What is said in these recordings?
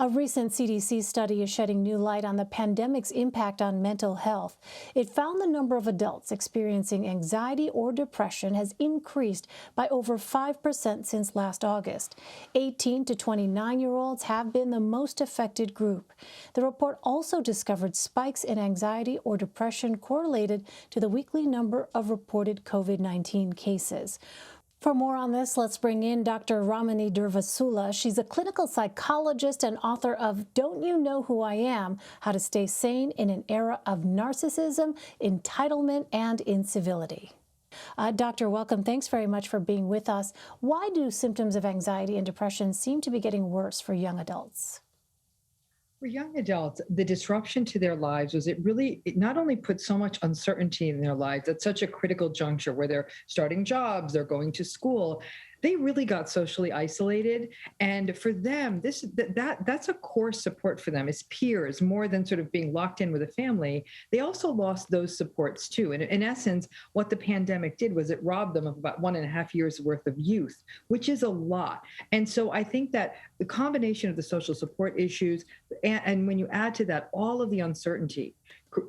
A recent CDC study is shedding new light on the pandemic's impact on mental health. It found the number of adults experiencing anxiety or depression has increased by over 5% since last August. 18 to 29-year-olds have been the most affected group. The report also discovered spikes in anxiety or depression correlated to the weekly number of reported COVID-19 cases. For more on this, let's bring in Dr. Ramani Durvasula. She's a clinical psychologist and author of Don't You Know Who I Am? How to Stay Sane in an Era of Narcissism, Entitlement, and Incivility. Doctor, welcome. Thanks very much for being with us. Why do symptoms of anxiety and depression seem to be getting worse for young adults? For young adults, the disruption to their lives was it not only put so much uncertainty in their lives at such a critical juncture where they're starting jobs, they're going to school, they really got socially isolated. And for them, that's a core support for them as peers, more than sort of being locked in with a family. They also lost those supports too. And in essence, what the pandemic did was it robbed them of about 1.5 years worth of youth, which is a lot. And so I think that the combination of the social support issues, and when you add to that all of the uncertainty,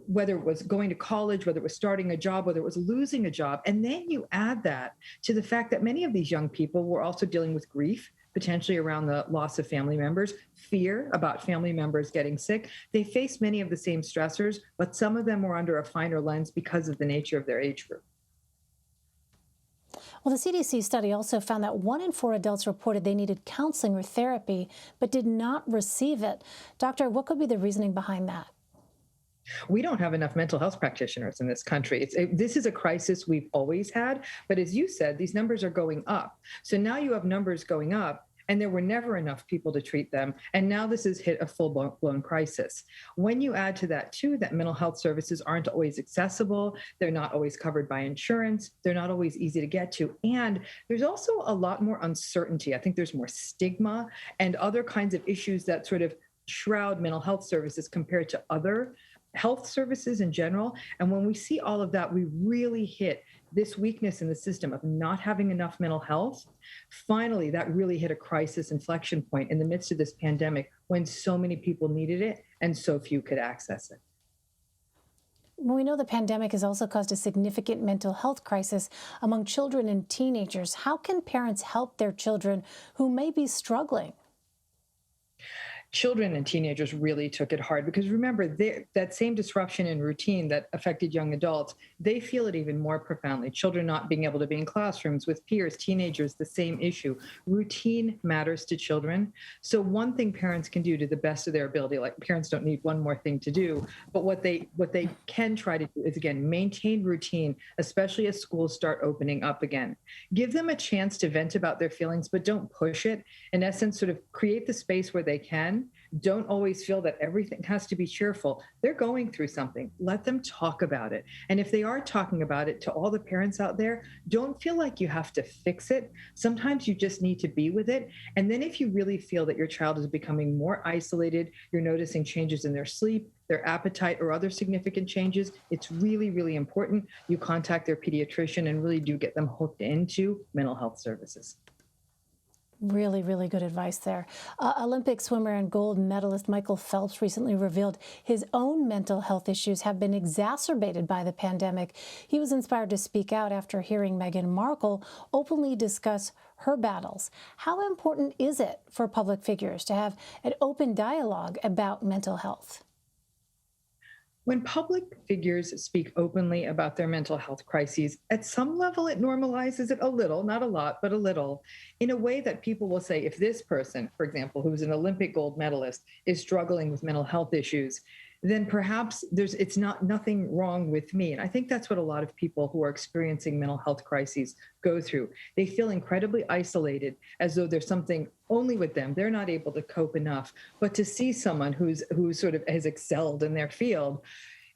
whether it was going to college, whether it was starting a job, whether it was losing a job. And then you add that to the fact that many of these young people were also dealing with grief, potentially around the loss of family members, fear about family members getting sick. They faced many of the same stressors, but some of them were under a finer lens because of the nature of their age group. Well, the CDC study also found that 1 in 4 adults reported they needed counseling or therapy, but did not receive it. Doctor, what could be the reasoning behind that? We don't have enough mental health practitioners in this country. This is a crisis we've always had, but as you said, these numbers are going up. So now you have numbers going up, and there were never enough people to treat them, and now this has hit a full-blown crisis. When you add to that, too, that mental health services aren't always accessible, they're not always covered by insurance, they're not always easy to get to, and there's also a lot more uncertainty. I think there's more stigma and other kinds of issues that sort of shroud mental health services compared to other health services in general. And when we see all of that, we really hit this weakness in the system of not having enough mental health. Finally, that really hit a crisis inflection point in the midst of this pandemic when so many people needed it and so few could access it. Well, we know the pandemic has also caused a significant mental health crisis among children and teenagers. How can parents help their children who may be Children and teenagers really took it hard because remember, that same disruption in routine that affected young adults, they feel it even more profoundly. Children not being able to be in classrooms with peers, teenagers, the same issue. Routine matters to children. So one thing parents can do to the best of their ability, like parents don't need one more thing to do, but what they can try to do is, again, maintain routine, especially as schools start opening up again. Give them a chance to vent about their feelings, but don't push it. In essence, sort of create the space where they can. Don't always feel that everything has to be cheerful. They're going through something. Let them talk about it. And if they are talking about it, to all the parents out there, don't feel like you have to fix it. Sometimes you just need to be with it. And then if you really feel that your child is becoming more isolated, you're noticing changes in their sleep, their appetite, or other significant changes, it's really, really important you contact their pediatrician and really do get them hooked into mental health services. Really, really good advice there. Olympic swimmer and gold medalist Michael Phelps recently revealed his own mental health issues have been exacerbated by the pandemic. He was inspired to speak out after hearing Meghan Markle openly discuss her battles. How important is it for public figures to have an open dialogue about mental health? When public figures speak openly about their mental health crises, at some level it normalizes it a little, not a lot, but a little, in a way that people will say, if this person, for example, who's an Olympic gold medalist, is struggling with mental health issues, then perhaps it's nothing wrong with me. And I think that's what a lot of people who are experiencing mental health crises go through. They feel incredibly isolated, as though there's something only with them. They're not able to cope enough. But to see someone who sort of has excelled in their field,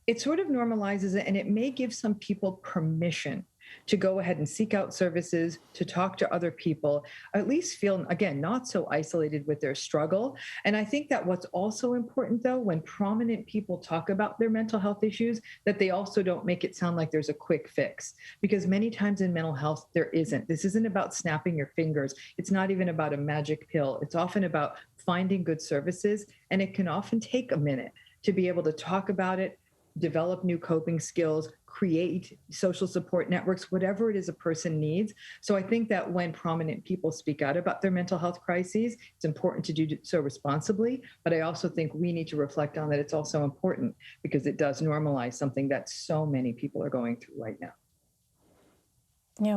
it sort of normalizes it, and it may give some people permission to go ahead and seek out services, to talk to other people, at least feel, again, not so isolated with their struggle. And I think that what's also important, though, when prominent people talk about their mental health issues, that they also don't make it sound like there's a quick fix. Because many times in mental health, there isn't. This isn't about snapping your fingers. It's not even about a magic pill. It's often about finding good services. And it can often take a minute to be able to talk about it, develop new coping skills, create social support networks, whatever it is a person needs. So I think that when prominent people speak out about their mental health crises, it's important to do so responsibly. But I also think we need to reflect on that it's also important because it does normalize something that so many people are going through right now.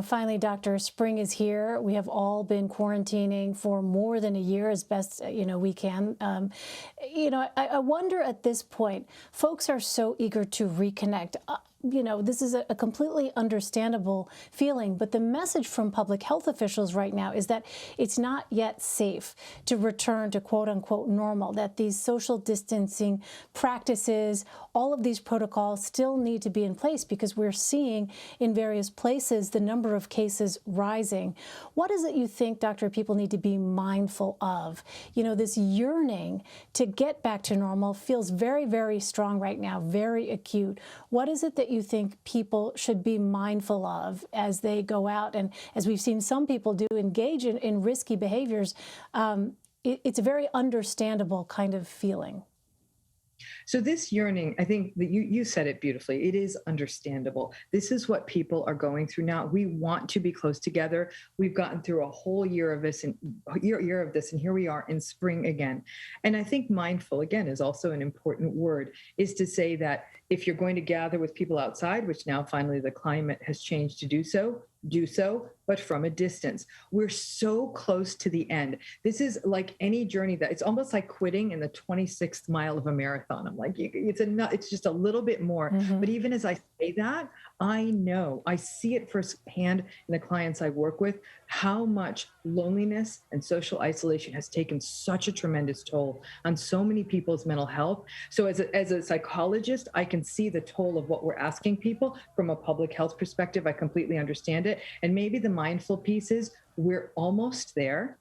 Finally, Doctor, spring is here. We have all been quarantining for more than a year as best, we can. I wonder at this point, folks are so eager to reconnect. This is a completely understandable feeling, but the message from public health officials right now is that it's not yet safe to return to quote unquote normal, that these social distancing practices, all of these protocols still need to be in place because we're seeing in various places the number of cases rising. What is it you think, Doctor, people need to be mindful of? This yearning to get back to normal feels very, very strong right now, very acute. What is it that you think people should be mindful of as they go out? And as we've seen some people do engage in risky behaviors, it's a very understandable kind of feeling. So this yearning, I think that you said it beautifully. It is understandable. This is what people are going through now. We want to be close together. We've gotten through a whole year of this and year of this, and here we are in spring again. And I think mindful, again, is also an important word, is to say that if you're going to gather with people outside, which now finally the climate has changed to do so, but from a distance. We're so close to the end. This is like any journey that it's almost like quitting in the 26th mile of a marathon. I'm like, it's just a little bit more. Mm-hmm. But even as I say that, I know, I see it firsthand in the clients I work with, how much loneliness and social isolation has taken such a tremendous toll on so many people's mental health. So as a psychologist, I can see the toll of what we're asking people from a public health perspective. I completely understand it. And maybe the mindful piece is we're almost there.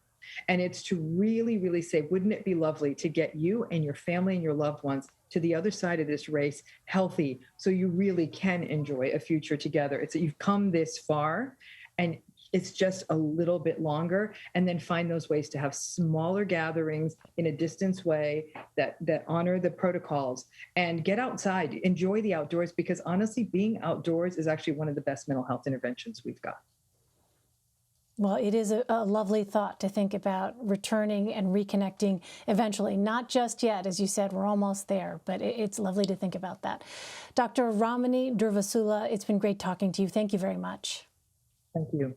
And it's to really, really say, wouldn't it be lovely to get you and your family and your loved ones to the other side of this race healthy so you really can enjoy a future together? It's that you've come this far and it's just a little bit longer, and then find those ways to have smaller gatherings in a distance way that honor the protocols and get outside, enjoy the outdoors, because honestly, being outdoors is actually one of the best mental health interventions we've got. Well, it is a lovely thought to think about returning and reconnecting eventually. Not just yet, as you said, we're almost there, but it's lovely to think about that. Dr. Ramani Durvasula, it's been great talking to you. Thank you very much. Thank you.